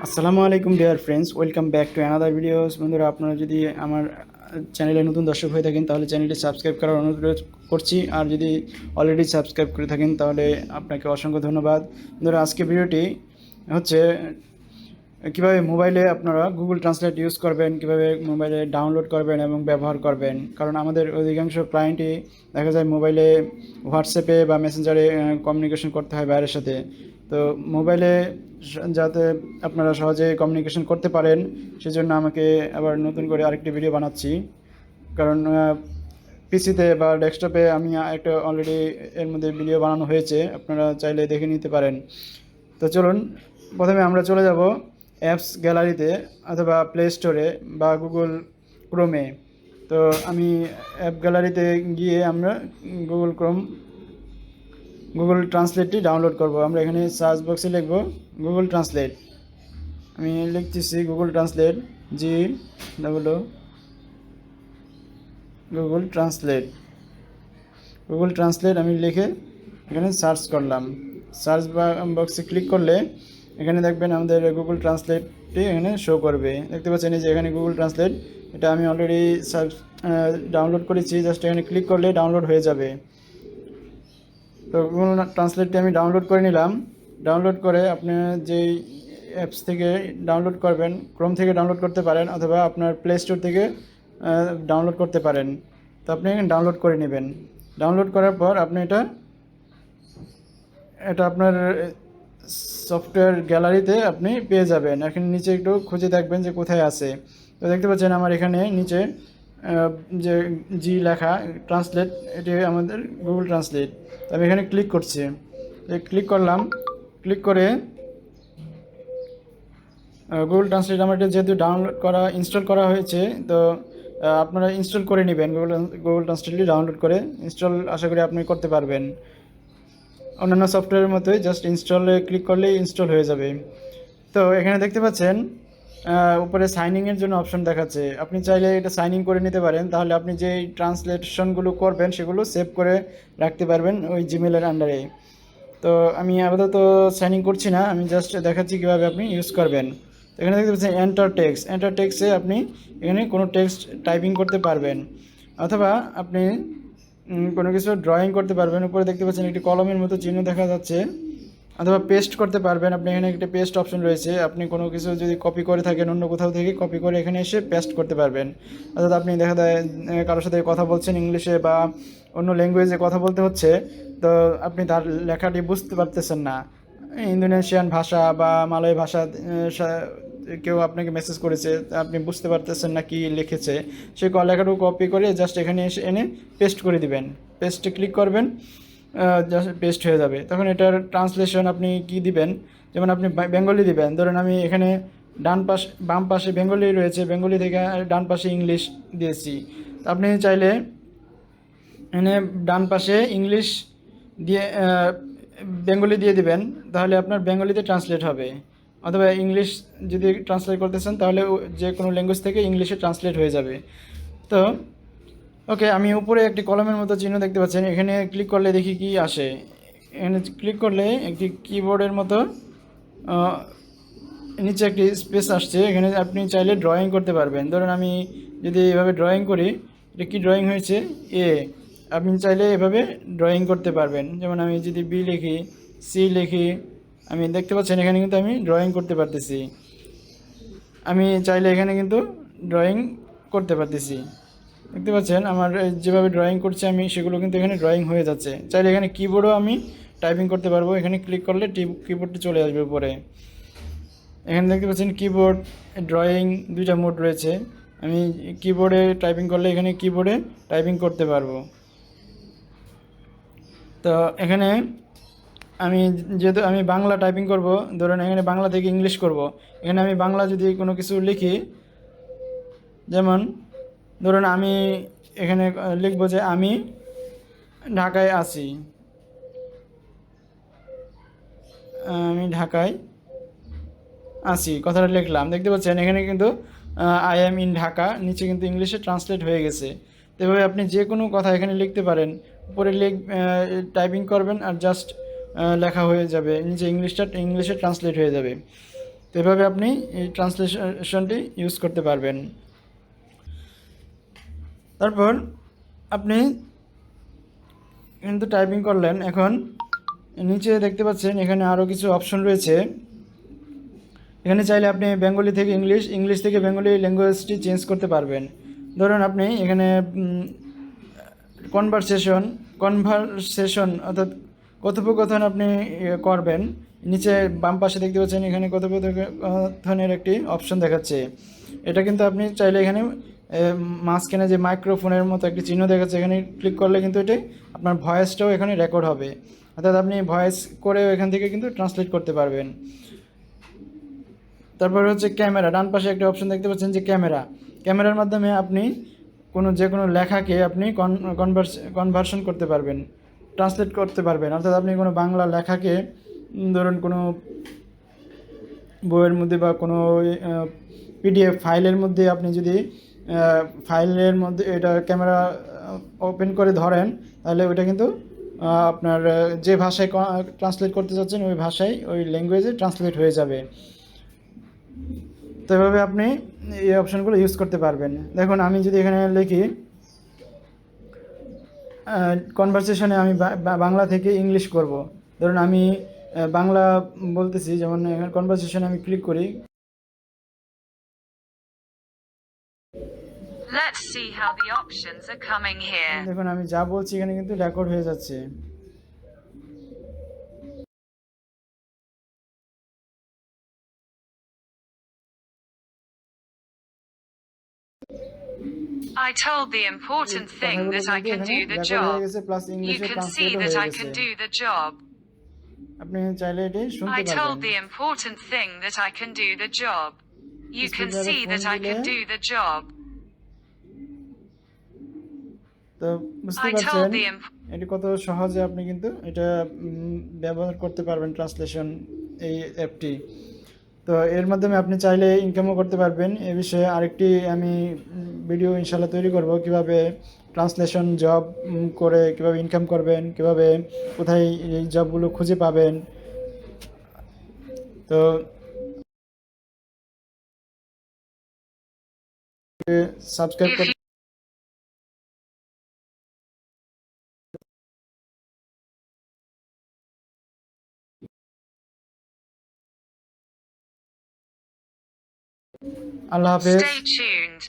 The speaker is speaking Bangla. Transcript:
আসসালামু আলাইকুম dear friends, welcome back to another videos. বন্ধুরা, আপনারা যদি আমার চ্যানেলে নতুন দর্শক হয়ে থাকেন তাহলে চ্যানেলটি সাবস্ক্রাইব করার অনুরোধ করছি, আর যদি অলরেডি সাবস্ক্রাইব করে থাকেন তাহলে আপনাকে অসংখ্য ধন্যবাদ। বন্ধুরা, আজকে ভিডিওটি হচ্ছে কীভাবে মোবাইলে আপনারা গুগল ট্রান্সলেট ইউজ করবেন, কীভাবে মোবাইলে ডাউনলোড করবেন এবং ব্যবহার করবেন। কারণ আমাদের অধিকাংশ ক্লায়েন্টই দেখা যায় মোবাইলে হোয়াটসঅ্যাপে বা মেসেঞ্জারে কমিউনিকেশন করতে হয় বাইরের সাথে। তো মোবাইলে যাতে আপনারা সহজে কমিউনিকেশন করতে পারেন সেজন্য আমাকে আবার নতুন করে আরেকটি ভিডিও বানাচ্ছি। কারণ পিসিতে বা ডেস্কটপে আমি একটা অলরেডি এর মধ্যে ভিডিও বানানো হয়েছে, আপনারা চাইলে দেখে নিতে পারেন। তো চলুন, প্রথমে আমরা চলে যাব অ্যাপস গ্যালারিতে অথবা প্লে স্টোরে বা গুগল ক্রোমে। তো আমি অ্যাপ গ্যালারিতে গিয়ে আমরা গুগল ট্রান্সলেটটি ডাউনলোড করব। আমরা এখানে সার্চ বক্সে লিখব গুগল ট্রান্সলেট। আমি লিখতেছি Google translate, G double Google translate. Google translate আমি লিখে এখানে সার্চ করলাম। সার্চ বক্সে ক্লিক করলে এখানে দেখবেন আমাদের গুগল ট্রান্সলেটটি এখানে শো করবে। দেখতে পাচ্ছেন যে এখানে গুগল ট্রান্সলেট, এটা আমি অলরেডি ডাউনলোড করেছি। জাস্ট এখানে ক্লিক করলে ডাউনলোড হয়ে যাবে। তো গুগল ট্রান্সলেটটি আমি ডাউনলোড করে নিলাম। ডাউনলোড করে আপনি যেই অ্যাপস থেকে ডাউনলোড করবেন, ক্রোম থেকে ডাউনলোড করতে পারেন অথবা আপনার প্লে স্টোর থেকে ডাউনলোড করতে পারেন। তো আপনি ডাউনলোড করে নেবেন। ডাউনলোড করার পর আপনি এটা আপনার সফটওয়্যার গ্যালারিতে আপনি পেয়ে যাবেন। এখানে নিচে একটু খুঁজে দেখবেন যে কোথায় আছে। তো দেখতে পাচ্ছেন আমার এখানে নিচে যে জি লেখা ট্রান্সলেট, এটি আমাদের গুগল ট্রান্সলেট। আমি এখানে ক্লিক করছি, ক্লিক করলাম। ক্লিক করে গুগল ট্রান্সলেট আমার এটা যেহেতু ডাউনলোড করা ইনস্টল করা হয়েছে, তো আপনারা ইনস্টল করে নেবেন। গুগল ট্রান্সলেটটি ডাউনলোড করে ইনস্টল আশা করি আপনি করতে পারবেন। অন্যান্য সফটওয়্যারের মতোই জাস্ট ইনস্টলে ক্লিক করলেই ইনস্টল হয়ে যাবে। তো এখানে দেখতে পাচ্ছেন উপরে সাইনিংয়ের জন্য অপশন দেখাচ্ছে। আপনি চাইলে এটা সাইন ইন করে নিতে পারেন, তাহলে আপনি যে ট্রান্সলেশনগুলো করবেন সেগুলো সেভ করে রাখতে পারবেন ওই জিমেলের আন্ডারে। তো আমি আপাতত সাইন ইন করছি না, আমি জাস্ট দেখাচ্ছি কীভাবে আপনি ইউজ করবেন। এখানে দেখতে পাচ্ছেন এন্টার টেক্সট। এন্টার টেক্সটে আপনি এখানে কোনো টেক্সট টাইপিং করতে পারবেন অথবা আপনি কোনো কিছু ড্রয়িং করতে পারবেন। উপরে দেখতে পাচ্ছেন একটি কলমের মতো চিহ্ন দেখা যাচ্ছে। অথবা পেস্ট করতে পারবেন। আপনি এখানে একটা পেস্ট অপশন রয়েছে। আপনি কোনো কিছু যদি কপি করে থাকেন অন্য কোথাও থেকে, কপি করে এখানে এসে পেস্ট করতে পারবেন। অর্থাৎ আপনি দেখা যায় কারোর সাথে কথা বলছেন ইংলিশে বা অন্য ল্যাঙ্গুয়েজে কথা বলতে হচ্ছে, তো আপনি তার লেখাটি বুঝতে পারতেছেন না, ইন্দোনেশিয়ান ভাষা বা মালয় ভাষা কেউ আপনাকে মেসেজ করেছে, আপনি বুঝতে পারতেছেন না কি লিখেছে, সেই লেখাটুকু কপি করে জাস্ট এখানে এসে এনে পেস্ট করে দিবেন। পেস্টে ক্লিক করবেন, জাস্ট পেস্ট হয়ে যাবে। তখন এটার ট্রান্সলেশন আপনি কি দিবেন, যেমন আপনি বেঙ্গলি দিবেন। ধরেন আমি এখানে বাম পাশে বেঙ্গলি রয়েছে, বেঙ্গলি থেকে ডান পাশে ইংলিশ দিয়েছি। আপনি চাইলে এখানে ডান পাশে ইংলিশ দিয়ে বেঙ্গলি দিয়ে দিবেন, তাহলে আপনার বেঙ্গলিতে ট্রান্সলেট হবে। অথবা ইংলিশ যদি ট্রান্সলেট করতেছেন তাহলে যে কোনো ল্যাঙ্গুয়েজ থেকে ইংলিশে ট্রান্সলেট হয়ে যাবে। তো ওকে, আমি উপরে একটি কলমের মতো চিহ্ন দেখতে পাচ্ছেন, এখানে ক্লিক করলে দেখি কি আসে। এখানে ক্লিক করলে একটি কিবোর্ডের মতো নিচে একটি স্পেস আসছে। এখানে আপনি চাইলে ড্রয়িং করতে পারবেন। ধরুন আমি যদি এভাবে ড্রয়িং করি, এটা কি ড্রয়িং হয়েছে এ, আপনি চাইলে এভাবে ড্রয়িং করতে পারবেন। যেমন আমি যদি বি লিখি, সি লিখি, আমি দেখতে পাচ্ছেন এখানে কিন্তু আমি ড্রয়িং করতে পারতেছি। আমি চাইলে এখানে কিন্তু ড্রয়িং করতে পারতেছি। দেখতে পাচ্ছেন আমার যেভাবে ড্রয়িং করছি আমি, সেগুলো কিন্তু এখানে ড্রয়িং হয়ে যাচ্ছে। চাইলে এখানে কিবোর্ডও আমি টাইপিং করতে পারবো। এখানে ক্লিক করলে কিবোর্ডটি চলে আসবে উপরে। এখানে দেখতে পাচ্ছেন কিবোর্ড ড্রয়িং দুইটা মোড রয়েছে। আমি কিবোর্ডে টাইপিং করলে এখানে কিবোর্ডে টাইপিং করতে পারবো। তো এখানে আমি যেহেতু আমি বাংলা টাইপিং করব, ধরুন এখানে বাংলা থেকে ইংলিশ করব। এখানে আমি বাংলা যদি কোনো কিছু লিখি, যেমন ধরুন আমি এখানে লিখব যে আমি ঢাকায় আছি, আমি ঢাকায় আছি কথাটা লিখলাম। দেখতে পাচ্ছেন এখানে কিন্তু আই অ্যাম ইন ঢাকা, নিচে কিন্তু ইংলিশে ট্রান্সলেট হয়ে গেছে। তো এভাবে আপনি যে কোনো কথা এখানে লিখতে পারেন। উপরে টাইপিং করবেন আর জাস্ট লেখা হয়ে যাবে, নিচে ইংলিশে ট্রান্সলেট হয়ে যাবে। তো এভাবে আপনি এই ট্রান্সলেশনটি ইউজ করতে পারবেন। তারপর আপনি কিন্তু টাইপিং করলেন, এখন নিচে দেখতে পাচ্ছেন এখানে আরও কিছু অপশন রয়েছে। এখানে চাইলে আপনি বেঙ্গলি থেকে ইংলিশ, ইংলিশ থেকে বেঙ্গলি ল্যাঙ্গুয়েজটি চেঞ্জ করতে পারবেন। ধরুন আপনি এখানে কনভারসেশন অর্থাৎ কথোপকথন আপনি করবেন। নিচে বাম পাশে দেখতে পাচ্ছেন এখানে কথোপকথনের একটি অপশন দেখাচ্ছে। এটা কিন্তু আপনি চাইলে এখানে মাঝখানে যে মাইক্রোফোনের মতো একটি চিহ্ন দেখাচ্ছে, এখানে ক্লিক করলে কিন্তু এটাই আপনার ভয়েসটাও এখানে রেকর্ড হবে, অর্থাৎ আপনি ভয়েস করেও এখান থেকে কিন্তু ট্রান্সলেট করতে পারবেন। তারপর হচ্ছে ক্যামেরা, ডান পাশে একটা অপশন দেখতে পাচ্ছেন যে ক্যামেরা, ক্যামেরার মাধ্যমে আপনি যে কোনো লেখাকে আপনি কনভার্সন করতে পারবেন, ট্রান্সলেট করতে পারবেন। অর্থাৎ আপনি কোনো বাংলা লেখাকে ধরুন কোনো বইয়ের মধ্যে বা কোনো পিডিএফ ফাইলের মধ্যে আপনি যদি ফাইলের মধ্যে এটা ক্যামেরা ওপেন করে ধরেন, তাহলে ওইটা কিন্তু আপনার যে ভাষায় ট্রান্সলেট করতে চাচ্ছেন ওই ভাষায়, ওই ল্যাঙ্গুয়েজে ট্রান্সলেট হয়ে যাবে। তো এভাবে আপনি এই অপশানগুলো ইউজ করতে পারবেন। দেখুন আমি যদি এখানে লিখি কনভারসেশনে আমি বাংলা থেকে ইংলিশ করব, ধরুন আমি বাংলা বলতেছি, যেমন এখানে কনভারসেশনে আমি ক্লিক করি। Let's see how the options are coming here. দেখুন আমি যা বলছি এখানে কিন্তু রেকর্ড হয়ে যাচ্ছে। I told the important thing that I can do the job. You can see that I can do the job. আপনি চাইলে এটি শুনতে I told পারবেন। the important thing that I can do the job. You can see that I can do the job. তো বুঝতে I পারছেন told the এটি কত সহজে আপনি কিন্তু এটা ব্যবহার করতে পারবেন, ট্রান্সলেশন এই অ্যাপটি। তো এর মাধ্যমে আপনি চাইলে ইনকামও করতে পারবেন। এ বিষয়ে আরেকটি আমি ভিডিও ইনশাল্লাহ তৈরি করব, কিভাবে ট্রান্সলেশন জব করে কিভাবে ইনকাম করবেন, কিভাবে কোথায় এই জবগুলো খুঁজে পাবেন। তো সাবস্ক্রাইব করতে আল্লাহ হাফেজ। Stay tuned.